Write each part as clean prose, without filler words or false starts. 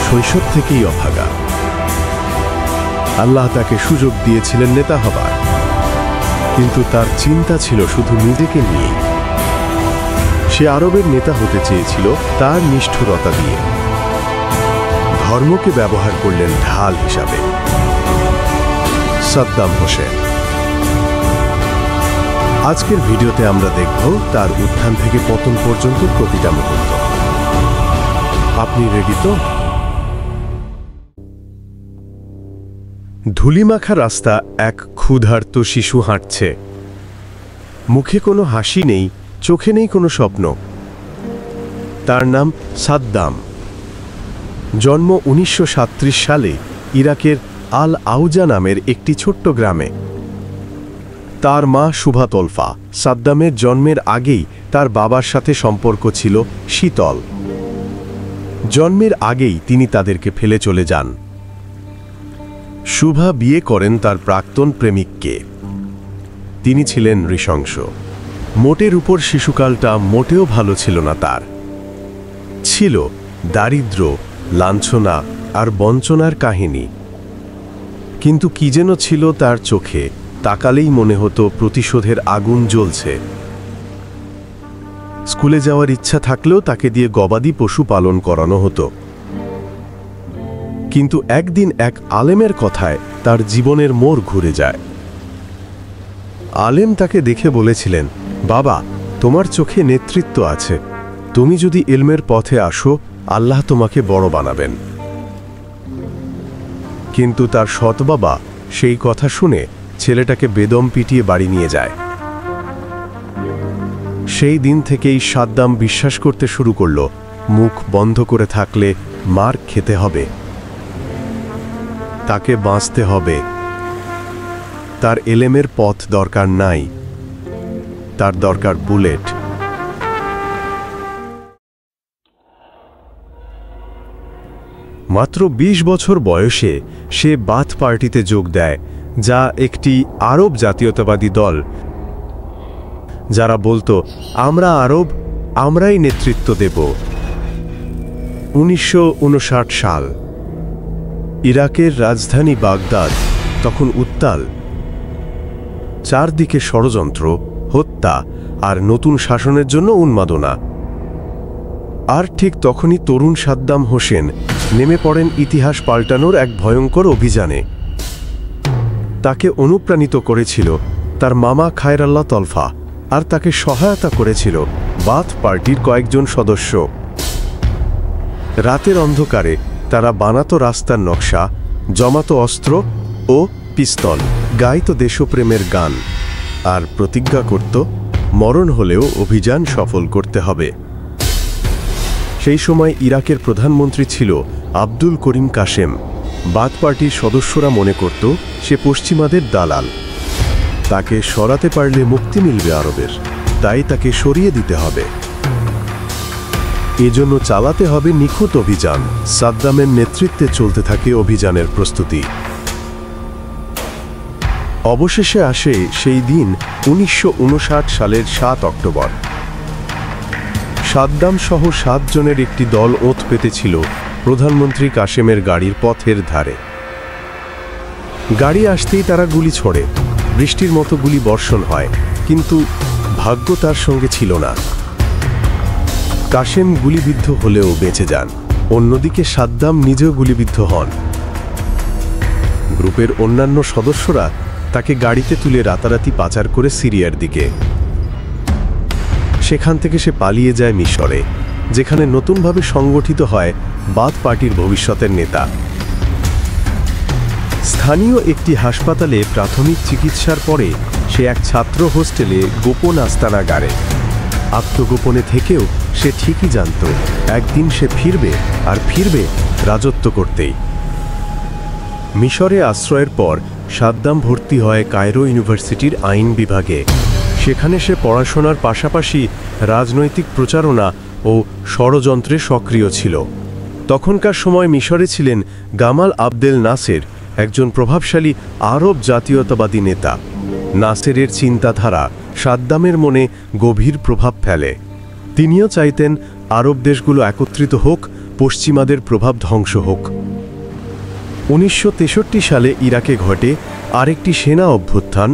শৈশব থেকেই অভাগা। আল্লাহ তাকে সুযোগ দিয়েছিলেন নেতা হবার, কিন্তু তার চিন্তা ছিল শুধু নিজেকে নিয়েই। সে আরবের নেতা হতে চেয়েছিল তার নিষ্ঠুরতা দিয়ে। ধর্মকে ব্যবহার করলেন ঢাল হিসাবে। সাদ্দাম হোসেন। আজকের ভিডিওতে আমরা দেখব তার উত্থান থেকে পতন পর্যন্ত প্রতিটা মুহূর্ত। আপনি রেডি তো? ধুলিমাখা রাস্তা, এক ক্ষুধার্ত শিশু হাঁটছে। মুখে কোনো হাসি নেই, চোখে নেই কোনো স্বপ্ন। তার নাম সাদ্দাম। জন্ম 1937 সালে ইরাকের আল আউজা নামের একটি ছোট্ট গ্রামে। তার মা শুভা তলফা। সাদ্দামের জন্মের আগেই তার বাবার সাথে সম্পর্ক ছিল শীতল। জন্মের আগেই তিনি তাদেরকে ফেলে চলে যান। শুভা বিয়ে করেন তার প্রাক্তন প্রেমিককে। তিনি ছিলেন নৃশংস। মোটের উপর শিশুকালটা মোটেও ভালো ছিল না তার। ছিল দারিদ্র্য, লাঞ্ছনা আর বঞ্চনার কাহিনী। কিন্তু কি যেন ছিল তার চোখে, তাকালেই মনে হতো প্রতিশোধের আগুন জ্বলছে। স্কুলে যাওয়ার ইচ্ছা থাকলেও তাকে দিয়ে গবাদি পশু পালন করানো হতো। কিন্তু একদিন এক আলেমের কথায় তার জীবনের মোড় ঘুরে যায়। আলেম তাকে দেখে বলেছিলেন, বাবা, তোমার চোখে নেতৃত্ব আছে। তুমি যদি ইলমের পথে আসো, আল্লাহ তোমাকে বড় বানাবেন। কিন্তু তার সৎ বাবা সেই কথা শুনে ছেলেটাকে বেদম পিটিয়ে বাড়ি নিয়ে যায়। সেই দিন থেকেই সাদ্দাম বিশ্বাস করতে শুরু করল, মুখ বন্ধ করে থাকলে মার খেতে হবে, তাকে বাঁচতে হবে। তার এলেমের পথ দরকার নাই, তার দরকার বুলেট। মাত্র 20 বছর বয়সে সে বাথ পার্টিতে যোগ দেয়, যা একটি আরব জাতীয়তাবাদী দল, যারা বলতো আমরা আরব, আমরাই নেতৃত্ব দেব। 1959 সাল। ইরাকের রাজধানী বাগদাদ তখন উত্তাল। চারদিকে ষড়যন্ত্র, হত্যা আর নতুন শাসনের জন্য উন্মাদনা। আর ঠিক তখনই তরুণ সাদ্দাম হোসেন নেমে পড়েন ইতিহাস পাল্টানোর এক ভয়ঙ্কর অভিযানে। তাকে অনুপ্রাণিত করেছিল তার মামা খায়রাল্লাহ তলফা, আর তাকে সহায়তা করেছিল বাথ পার্টির কয়েকজন সদস্য। রাতের অন্ধকারে তারা বানাতো রাস্তার নকশা, জমাতো অস্ত্র ও পিস্তল, গাইতো দেশপ্রেমের গান, আর প্রতিজ্ঞা করত মরণ হলেও অভিযান সফল করতে হবে। সেই সময় ইরাকের প্রধানমন্ত্রী ছিল আব্দুল করিম কাশেম। বাথ পার্টির সদস্যরা মনে করত সে পশ্চিমাদের দালাল। তাকে সরাতে পারলে মুক্তি মিলবে আরবের, তাই তাকে সরিয়ে দিতে হবে। এজন্য চালাতে হবে নিখুঁত অভিযান। সাদ্দামের নেতৃত্বে চলতে থাকে অভিযানের প্রস্তুতি। অবশেষে আসে সেই দিন, 1959 সালের 7 অক্টোবর। সাদ্দাম সহ 7 জনের একটি দল ওঁত পেতেছিল প্রধানমন্ত্রী কাশেমের গাড়ির পথের ধারে। গাড়ি আসতেই তারা গুলি ছোড়ে। বৃষ্টির মতো গুলি বর্ষণ হয়, কিন্তু ভাগ্য তার সঙ্গে ছিল না। কাশেম গুলিবিদ্ধ হলেও বেঁচে যান। অন্যদিকে সাদ্দাম নিজেও গুলিবিদ্ধ হন। গ্রুপের অন্যান্য সদস্যরা তাকে গাড়িতে তুলে রাতারাতি পাচার করে সিরিয়ার দিকে। সেখান থেকে সে পালিয়ে যায় মিশরে, যেখানে নতুনভাবে সংগঠিত হয় বাথ পার্টির ভবিষ্যতের নেতা। স্থানীয় একটি হাসপাতালে প্রাথমিক চিকিৎসার পরে সে এক ছাত্র হোস্টেলে গোপন আস্তানা গাড়ে। আত্মগোপনে থেকেও সে ঠিকই জানত একদিন সে ফিরবে, আর ফিরবে রাজত্ব করতেই। মিশরে আশ্রয়ের পর সাদ্দাম ভর্তি হয় কায়রো ইউনিভার্সিটির আইন বিভাগে। সেখানে সে পড়াশোনার পাশাপাশি রাজনৈতিক প্রচারণা ও ষড়যন্ত্রে সক্রিয় ছিল। তখনকার সময় মিশরে ছিলেন গামাল আবদেল নাসের, একজন প্রভাবশালী আরব জাতীয়তাবাদী নেতা। নাসেরের চিন্তাধারা সাদ্দামের মনে গভীর প্রভাব ফেলে। তিনিও চাইতেন আরব দেশগুলো একত্রিত হোক, পশ্চিমাদের প্রভাব ধ্বংস হোক। 1963 সালে ইরাকে ঘটে আরেকটি সেনা অভ্যুত্থান।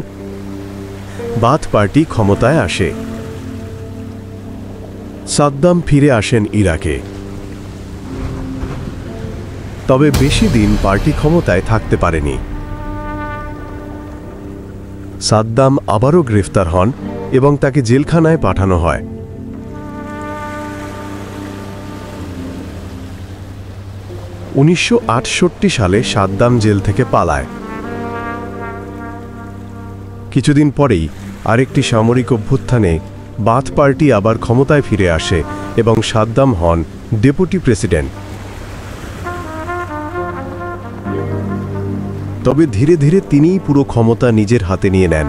বাথ পার্টি ক্ষমতায় আসে। সাদ্দাম ফিরে আসেন ইরাকে। তবে বেশি দিন পার্টি ক্ষমতায় থাকতে পারেনি। সাদ্দাম আবারও গ্রেফতার হন এবং তাকে জেলখানায় পাঠানো হয়। 1968 সালে সাদ্দাম জেল থেকে পালায়। কিছুদিন পরেই আরেকটি সামরিক অভ্যুত্থানে বাথ পার্টি আবার ক্ষমতায় ফিরে আসে এবং সাদ্দাম হন ডেপুটি প্রেসিডেন্ট। তবে ধীরে ধীরে তিনিই পুরো ক্ষমতা নিজের হাতে নিয়ে নেন।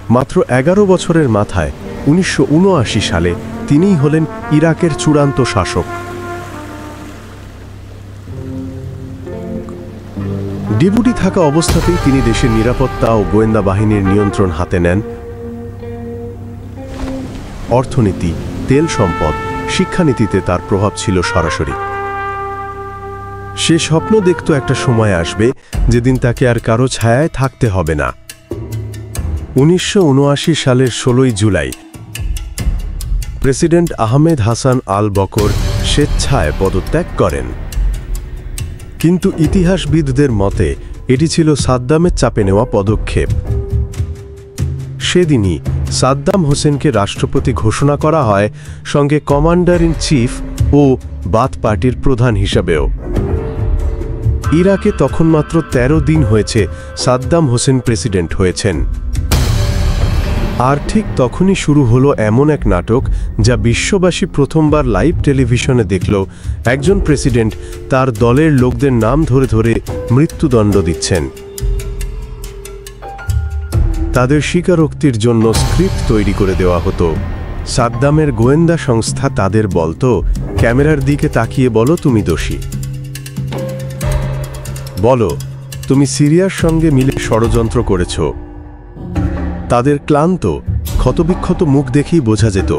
মাত্র 11 বছরের মাথায় 1979 সালে তিনিই হলেন ইরাকের চূড়ান্ত শাসক। ডেপুটি থাকা অবস্থাতেই তিনি দেশের নিরাপত্তা ও গোয়েন্দা বাহিনীর নিয়ন্ত্রণ হাতে নেন। অর্থনীতি, তেল সম্পদ, শিক্ষানীতিতে তার প্রভাব ছিল সরাসরি। সে স্বপ্ন দেখত একটা সময় আসবে যেদিন তাকে আর কারো ছায়ায় থাকতে হবে না। 1979 সালের 16 জুলাই প্রেসিডেন্ট আহমেদ হাসান আল বকর স্বেচ্ছায় পদত্যাগ করেন। কিন্তু ইতিহাসবিদদের মতে এটি ছিল সাদ্দামের চাপে নেওয়া পদক্ষেপ। সেদিনই সাদ্দাম হোসেনকে রাষ্ট্রপতি ঘোষণা করা হয়, সঙ্গে কমান্ডার ইন চিফ ও বাথ পার্টির প্রধান হিসাবেও। ইরাকে তখন মাত্র 13 দিন হয়েছে সাদ্দাম হোসেন প্রেসিডেন্ট হয়েছেন। আর ঠিক তখনই শুরু হলো এমন এক নাটক যা বিশ্ববাসী প্রথমবার লাইভ টেলিভিশনে দেখল। একজন প্রেসিডেন্ট তার দলের লোকদের নাম ধরে ধরে মৃত্যুদণ্ড দিচ্ছেন। তাদের স্বীকারোক্তির জন্য স্ক্রিপ্ট তৈরি করে দেওয়া হতো। সাদ্দামের গোয়েন্দা সংস্থা তাদের বলতো, ক্যামেরার দিকে তাকিয়ে বলো তুমি দোষী, বলো তুমি সিরিয়ার সঙ্গে মিলে ষড়যন্ত্র করেছ। তাদের ক্লান্ত, ক্ষতবিক্ষত মুখ দেখেই বোঝা যেত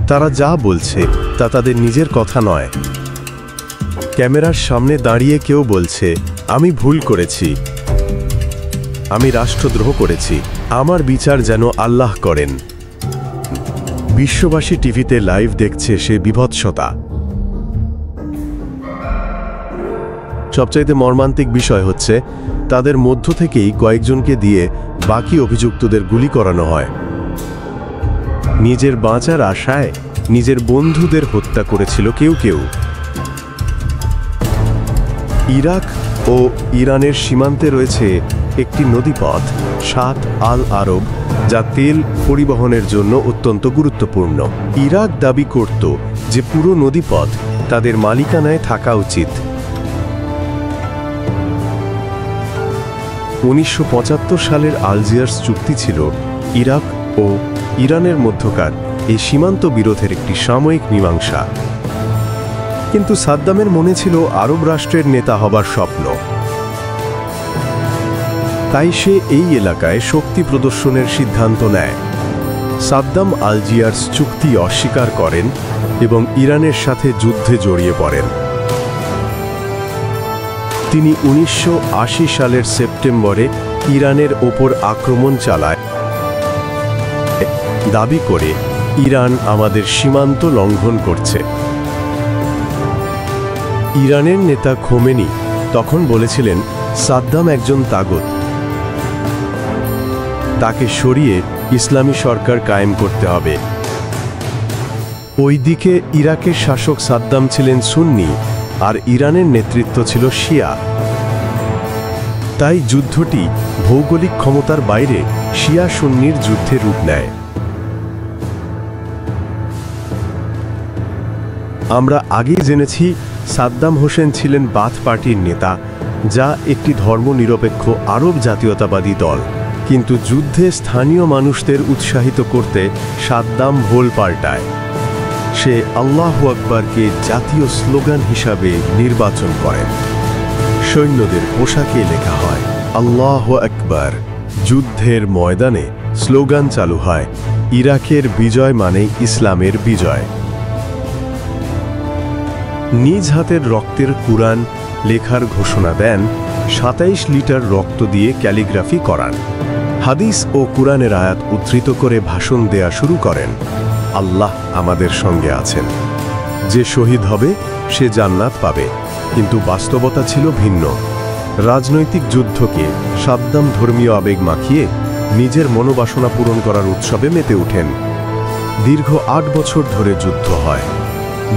তারা যা বলছে তা তাদের নিজের কথা নয়। ক্যামেরার সামনে দাঁড়িয়ে কেউ বলছে, আমি ভুল করেছি, আমি রাষ্ট্রদ্রোহ করেছি, আমার বিচার যেন আল্লাহ করেন। বিশ্ববাসী টিভিতে লাইভ দেখছে সে বিভৎসতা। সবচাইতে মর্মান্তিক বিষয় হচ্ছে তাদের মধ্য থেকেই কয়েকজনকে দিয়ে বাকি অভিযুক্তদের গুলি করানো হয়। নিজের বাঁচার আশায় নিজের বন্ধুদের হত্যা করেছিল কেউ কেউ। ইরাক ও ইরানের সীমান্তে রয়েছে একটি নদীপথ, শাত আল আরব, যা তেল পরিবহনের জন্য অত্যন্ত গুরুত্বপূর্ণ। ইরাক দাবি করত যে পুরো নদীপথ তাদের মালিকানায় থাকা উচিত। 1975 সালের আলজিয়ার্স চুক্তি ছিল ইরাক ও ইরানের মধ্যকার এই সীমান্ত বিরোধের একটি সাময়িক মীমাংসা। কিন্তু সাদ্দামের মনে ছিল আরব রাষ্ট্রের নেতা হবার স্বপ্ন। তাই সে এই এলাকায় শক্তি প্রদর্শনের সিদ্ধান্ত নেয়। সাদ্দাম আলজিয়ার্স চুক্তি অস্বীকার করেন এবং ইরানের সাথে যুদ্ধে জড়িয়ে পড়েন। তিনি 1980 সালের সেপ্টেম্বরে ইরানের ওপর আক্রমণ চালায়, দাবি করে ইরান আমাদের সীমান্ত লঙ্ঘন করছে। ইরানের নেতা খোমেনি তখন বলেছিলেন, সাদ্দাম একজন তাগুত, তাকে সরিয়ে ইসলামী সরকার কায়েম করতে হবে। ওইদিকে ইরাকের শাসক সাদ্দাম ছিলেন সুন্নি আর ইরানের নেতৃত্ব ছিল শিয়া। তাই যুদ্ধটি ভৌগোলিক ক্ষমতার বাইরে শিয়া সুন্নির যুদ্ধে রূপ নেয়। আমরা আগেই জেনেছি সাদ্দাম হোসেন ছিলেন বাথ পার্টির নেতা, যা একটি ধর্মনিরপেক্ষ আরব জাতীয়তাবাদী দল। কিন্তু যুদ্ধে স্থানীয় মানুষদের উৎসাহিত করতে সাদ্দাম ভোল পাল্টায়। সে আল্লাহু আকবরকে জাতীয় স্লোগান হিসাবে নির্বাচন করেন। সৈন্যদের পোশাকে লেখা হয় আল্লাহু আকবর। যুদ্ধের ময়দানে স্লোগান চালু হয়, ইরাকের বিজয় মানে ইসলামের বিজয়। নিজ হাতের রক্তের কুরআন লেখার ঘোষণা দেন, ২৭ লিটার রক্ত দিয়ে ক্যালিগ্রাফি করান। হাদিস ও কুরআনের আয়াত উদ্ধৃত করে ভাষণ দেয়া শুরু করেন, আল্লাহ আমাদের সঙ্গে আছেন, যে শহীদ হবে সে জান্নাত পাবে। কিন্তু বাস্তবতা ছিল ভিন্ন। রাজনৈতিক যুদ্ধকে সাদ্দাম ধর্মীয় আবেগ মাখিয়ে নিজের মনোবাসনা পূরণ করার উৎসবে মেতে ওঠেন। দীর্ঘ ৮ বছর ধরে যুদ্ধ হয়,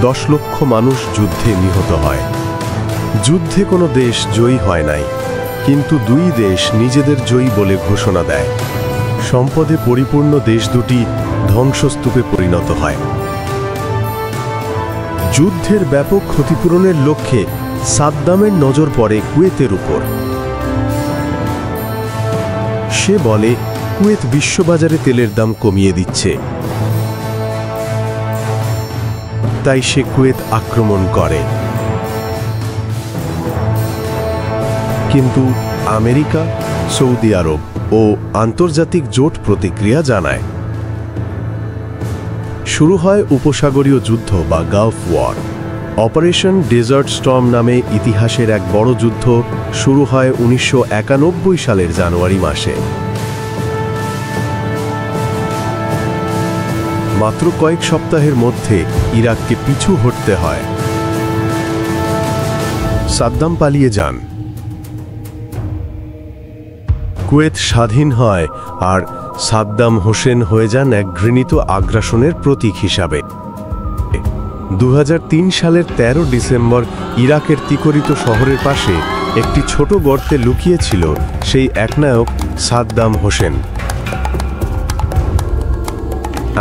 ১০ লক্ষ মানুষ যুদ্ধে নিহত হয়। যুদ্ধে কোনো দেশ জয়ী হয় নাই, কিন্তু দুই দেশ নিজেদের জয়ী বলে ঘোষণা দেয়। সম্পদে পরিপূর্ণ দেশ দুটি ধ্বংসস্তূপে পরিণত হয়। যুদ্ধের ব্যাপক ক্ষতিপূরণের লক্ষ্যে সাদ্দামের নজর পড়ে কুয়েতের উপর। সে বলে কুয়েত বিশ্ববাজারে তেলের দাম কমিয়ে দিচ্ছে, তাই সে কুয়েত আক্রমণ করে। কিন্তু আমেরিকা, সৌদি আরব ও আন্তর্জাতিক জোট প্রতিক্রিয়া জানায়। শুরু হয় উপসাগরীয় যুদ্ধ বা gulf war. Operation desert storm নামে ইতিহাসের এক বড় যুদ্ধ শুরু হয় ১৯৯১ সালের জানুয়ারি মাসে। মাত্র কয়েক সপ্তাহের মধ্যে ইরাককে পিছু হটতে হয়। সাদ্দাম পালিয়ে যান। কুয়েত স্বাধীন হয় আর সাদ্দাম হোসেন হয়ে যান এক ঘৃণিত আগ্রাসনের প্রতীক হিসাবে। ২০০৩ সালের ১৩ ডিসেম্বর ইরাকের তিকরিত শহরের পাশে একটি ছোট গর্তে লুকিয়েছিল সেই একনায়ক সাদ্দাম হোসেন।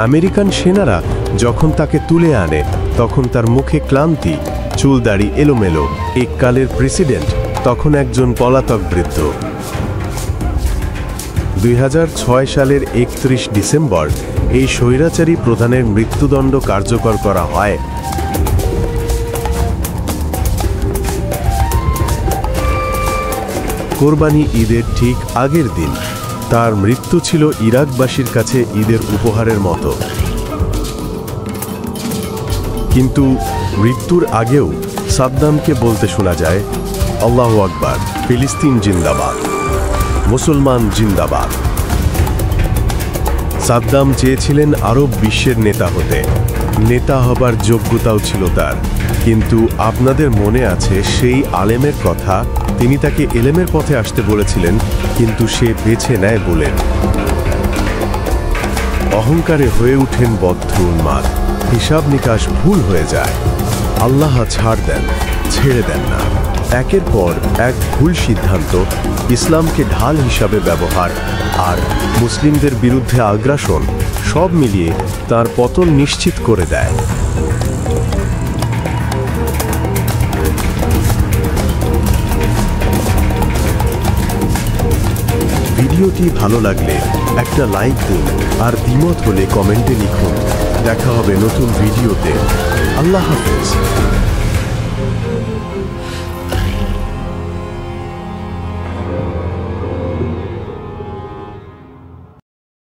আমেরিকান সেনারা যখন তাকে তুলে আনে তখন তার মুখে ক্লান্তি, চুলদাড়ি এলোমেলো। এককালের প্রেসিডেন্ট তখন একজন পলাতক বৃদ্ধ। ২০০৬ সালের ৩১ ডিসেম্বর এই স্বৈরাচারী প্রধানের মৃত্যুদণ্ড কার্যকর করা হয়। কোরবানি ঈদের ঠিক আগের দিন তার মৃত্যু ছিল ইরাকবাসীর কাছে ঈদের উপহারের মতো। কিন্তু মৃত্যুর আগেও সাদ্দামকে বলতে শোনা যায়, আল্লাহু আকবার, ফিলিস্তিন জিন্দাবাদ, মুসলমান জিন্দাবাদ। সাদ্দাম চেয়েছিলেন আরব বিশ্বের নেতা হতে, নেতা হবার যোগ্যতাও ছিল তার। কিন্তু আপনাদের মনে আছে সেই আলেমের কথা, তিনি তাকে এলেমের পথে আসতে বলেছিলেন, কিন্তু সে বেছে নেয় বলেন। অহংকারে হয়ে ওঠেন বদ্ধ উন্মাদ, হিসাব নিকাশ ভুল হয়ে যায়। আল্লাহ ছাড় দেন, ছেড়ে দেন না। একের পর এক ভুল সিদ্ধান্ত, ইসলামকে ঢাল হিসাবে ব্যবহার আর মুসলিমদের বিরুদ্ধে আগ্রাসন, সব মিলিয়ে তার পতন নিশ্চিত করে দেয়। ভিডিওটি ভালো লাগলে একটা লাইক দিন আর দ্বিমত হলে কমেন্টে লিখুন। দেখা হবে নতুন ভিডিওতে। আল্লাহ হাফেজ।